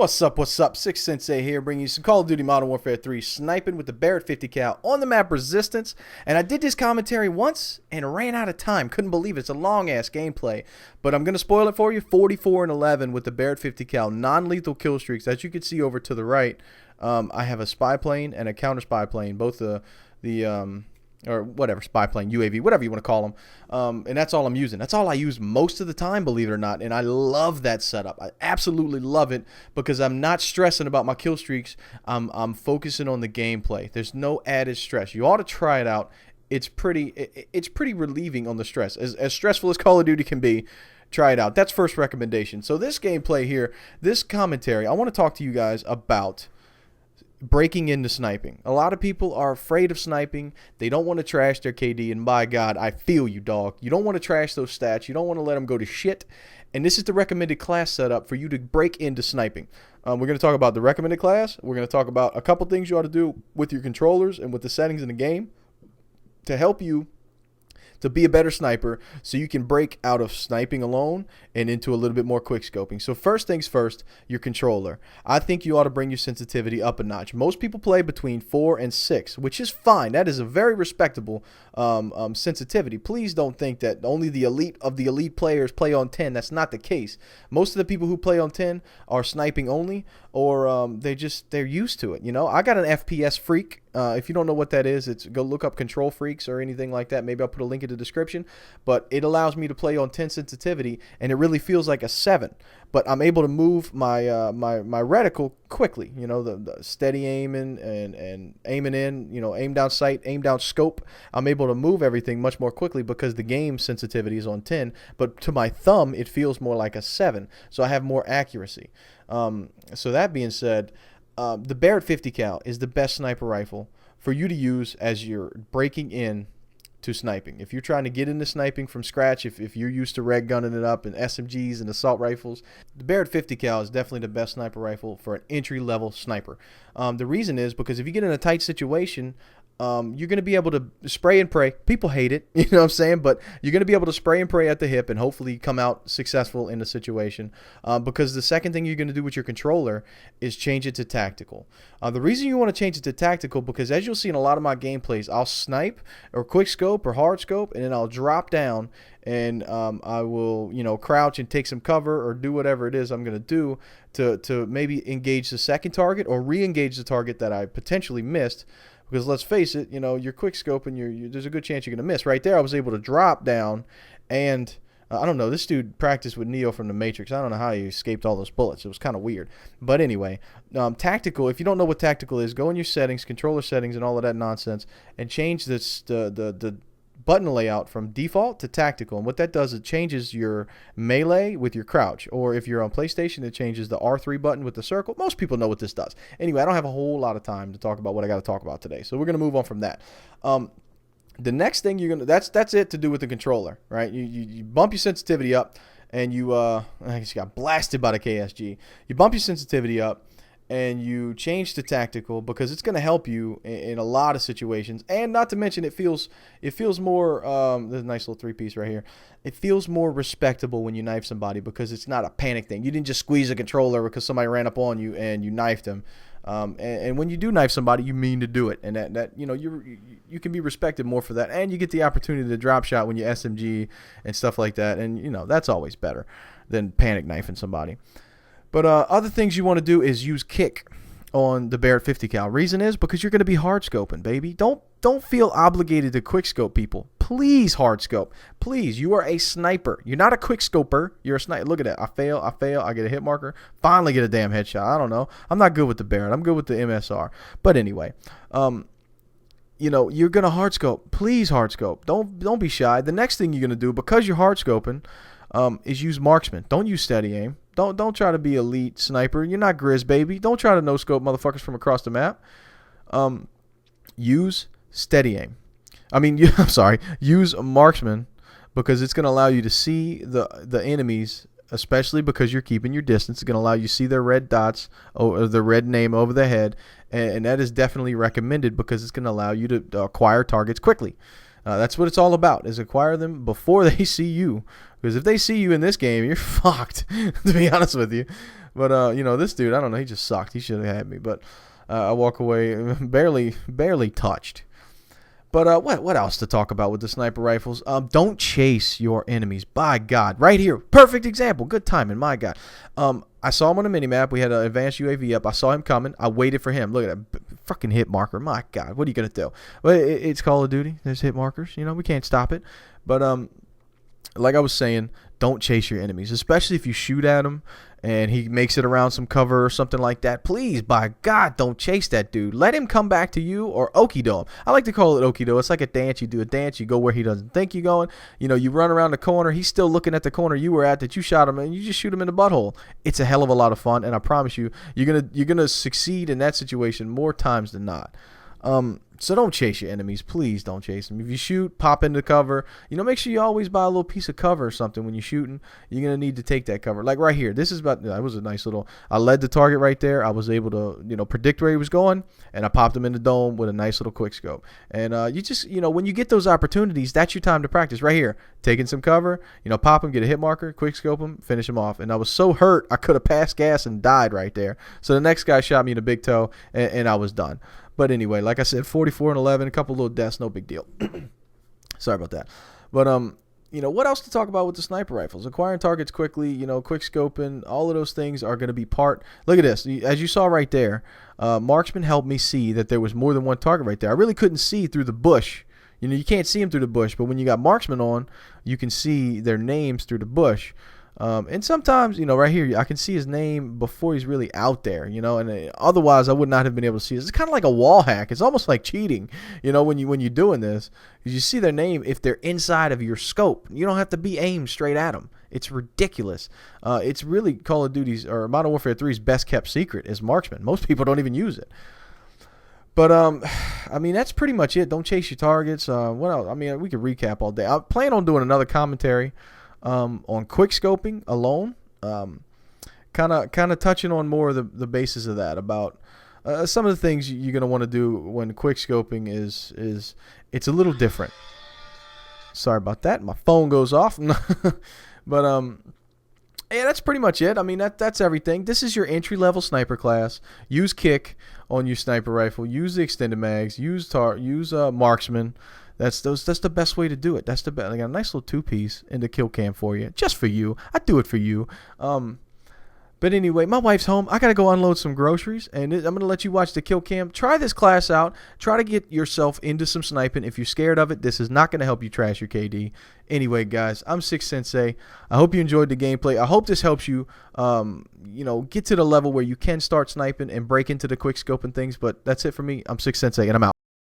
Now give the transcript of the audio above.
What's up, what's up? Sik Sensei here, bringing you some Call of Duty Modern Warfare 3 sniping with the Barrett 50 cal on the map Resistance. And I did this commentary once and ran out of time. Couldn't believe it. It's a long-ass gameplay. But I'm going to spoil it for you. 44 and 11 with the Barrett 50 cal non-lethal kill streaks. As you can see over to the right, I have a spy plane and a counter spy plane. Both or whatever, spy plane, UAV, whatever you want to call them. And that's all I'm using. That's all I use most of the time, believe it or not. And I love that setup. I absolutely love it because I'm not stressing about my kill streaks. I'm focusing on the gameplay. There's no added stress. You ought to try it out. It's pretty relieving on the stress. As stressful as Call of Duty can be, try it out. That's first recommendation. So this gameplay here, this commentary, I want to talk to you guys about breaking into sniping. A lot of people are afraid of sniping. They don't want to trash their KD, and by God, I feel you, dog. You don't want to trash those stats. You don't want to let them go to shit. And this is the recommended class setup for you to break into sniping. We're going to talk about the recommended class. We're going to talk about a couple things you ought to do with your controllers and with the settings in the game to help you to be a better sniper so you can break out of sniping alone and into a little bit more quick scoping. So first things first, your controller. I think you ought to bring your sensitivity up a notch. Most people play between 4 and 6, which is fine. That is a very respectable sensitivity. Please don't think that only the elite of the elite players play on 10. That's not the case. Most of the people who play on 10 are sniping only, or they're used to it. You know, I got an FPS freak. If you don't know what that is, go look up Control Freaks or anything like that. Maybe I'll put a link in the description. But it allows me to play on 10 sensitivity, and it really feels like a 7. But I'm able to move my my reticle quickly. You know, the steady aiming and aiming in. You know, aim down sight, aim down scope. I'm able to move everything much more quickly because the game sensitivity is on 10. But to my thumb, it feels more like a 7. So I have more accuracy. So that being said, the Barrett 50 cal is the best sniper rifle for you to use as you're breaking in to sniping. If you're trying to get into sniping from scratch, if you're used to red gunning it up and SMGs and assault rifles, the Barrett 50 cal is definitely the best sniper rifle for an entry-level sniper. The reason is because if you get in a tight situation, you're going to be able to spray and pray. People hate it, you know what I'm saying? But you're going to be able to spray and pray at the hip and hopefully come out successful in the situation. Because the second thing you're going to do with your controller is change it to tactical. The reason you want to change it to tactical, because as you'll see in a lot of my gameplays, I'll snipe or quick scope or hard scope, and then I'll drop down and I will, you know, crouch and take some cover or do whatever it is I'm going to do to maybe engage the second target or re-engage the target that I potentially missed. Because let's face it, you know, you're quick scoping, there's a good chance you're going to miss. Right there, I was able to drop down, and I don't know, this dude practiced with Neo from the Matrix. I don't know how he escaped all those bullets. It was kind of weird. But anyway, tactical, if you don't know what tactical is, go in your settings, controller settings, and all of that nonsense, and change the button layout from default to tactical. And what that does, it changes your melee with your crouch. Or if you're on PlayStation, it changes the R3 button with the circle. Most people know what this does. Anyway, I don't have a whole lot of time to talk about what I got to talk about today. So we're going to move on from that. The next thing you're going to, that's it to do with the controller, right? You bump your sensitivity up, and I guess you got blasted by the KSG. You bump your sensitivity up, and you change to tactical because it's going to help you in a lot of situations. And not to mention, it feels more, there's a nice little 3-piece right here. It feels more respectable when you knife somebody because it's not a panic thing. You didn't just squeeze a controller because somebody ran up on you and you knifed them. And when you do knife somebody, you mean to do it. And that you know, you can be respected more for that. And you get the opportunity to drop shot when you SMG and stuff like that. And, you know, that's always better than panic knifing somebody. But other things you want to do is use kick on the Barrett 50 cal. Reason is because you're going to be hard scoping, baby. Don't feel obligated to quick scope people. Please hard scope. Please, you are a sniper. You're not a quick scoper. You're a sniper. Look at that. I fail. I get a hit marker. Finally get a damn headshot. I don't know. I'm not good with the Barrett. I'm good with the MSR. But anyway, you know, you're going to hard scope. Please hard scope. Don't be shy. The next thing you're going to do, because you're hard scoping, is use marksman. Don't use steady aim. Don't try to be elite sniper. You're not Grizz, baby. Don't try to no scope motherfuckers from across the map. Use steady aim. I'm sorry. Use marksman because it's going to allow you to see the enemies, especially because you're keeping your distance. It's going to allow you to see their red dots or the red name over the head, and that is definitely recommended because it's going to allow you to acquire targets quickly. That's what it's all about, is acquire them before they see you. Because if they see you in this game, you're fucked, to be honest with you. But this dude, I don't know, he just sucked. He should have had me. But I walk away barely touched. But what else to talk about with the sniper rifles? Don't chase your enemies. By God, right here, perfect example. Good timing, my God. I saw him on a minimap. We had an advanced UAV up. I saw him coming. I waited for him. Look at that fucking hit marker. My God, what are you gonna do? Well, it's Call of Duty. There's hit markers. We can't stop it. But like I was saying, don't chase your enemies, especially if you shoot at them and he makes it around some cover or something like that. Please, by God, don't chase that dude. Let him come back to you or okido him. I like to call it okido. It's like a dance. You do a dance. You go where he doesn't think you're going. You run around the corner. He's still looking at the corner you were at that you shot him, and you just shoot him in the butthole. It's a hell of a lot of fun, and I promise you, you're gonna succeed in that situation more times than not. So don't chase your enemies. Please don't chase them. If you shoot, pop into cover. Make sure you always buy a little piece of cover or something when you're shooting. You're going to need to take that cover. Like right here. This is that was a nice little, I led the target right there. I was able to, predict where he was going, and I popped him in the dome with a nice little quick scope. And you just, when you get those opportunities, that's your time to practice right here. Taking some cover, pop him, get a hit marker, quick scope him, finish him off. And I was so hurt, I could have passed gas and died right there. So the next guy shot me in the big toe, and I was done. But anyway, like I said, 44 and 11, a couple little deaths, no big deal. Sorry about that. But what else to talk about with the sniper rifles? Acquiring targets quickly, quick scoping, all of those things are going to be part. Look at this. As you saw right there, Marksman helped me see that there was more than one target right there. I really couldn't see through the bush. You can't see them through the bush, but when you got Marksman on, you can see their names through the bush. And sometimes, right here, I can see his name before he's really out there, and otherwise I would not have been able to see it. It's kind of like a wall hack. It's almost like cheating, when you're doing this, because you see their name if they're inside of your scope. You don't have to be aimed straight at them. It's ridiculous. It's really Call of Duty's or Modern Warfare 3's best kept secret is Marksman. Most people don't even use it. But, that's pretty much it. Don't chase your targets. What else? We could recap all day. I plan on doing another commentary on quick scoping alone, kind of touching on more of the basis of that, about some of the things you're going to want to do when quick scoping is it's a little different. Sorry about that. My phone goes off. But yeah, that's pretty much it. That's everything. This is your entry-level sniper class. Use kick on your sniper rifle. Use the extended mags. Use marksman. That's the best way to do it. That's the best. I got a nice little 2-piece in the kill cam for you, just for you. I do it for you. But anyway, my wife's home. I gotta go unload some groceries, and I'm gonna let you watch the kill cam. Try this class out. Try to get yourself into some sniping. If you're scared of it, this is not gonna help you trash your KD. Anyway, guys, I'm Sik Sensei. I hope you enjoyed the gameplay. I hope this helps you, get to the level where you can start sniping and break into the quick scope and things. But that's it for me. I'm Sik Sensei, and I'm out.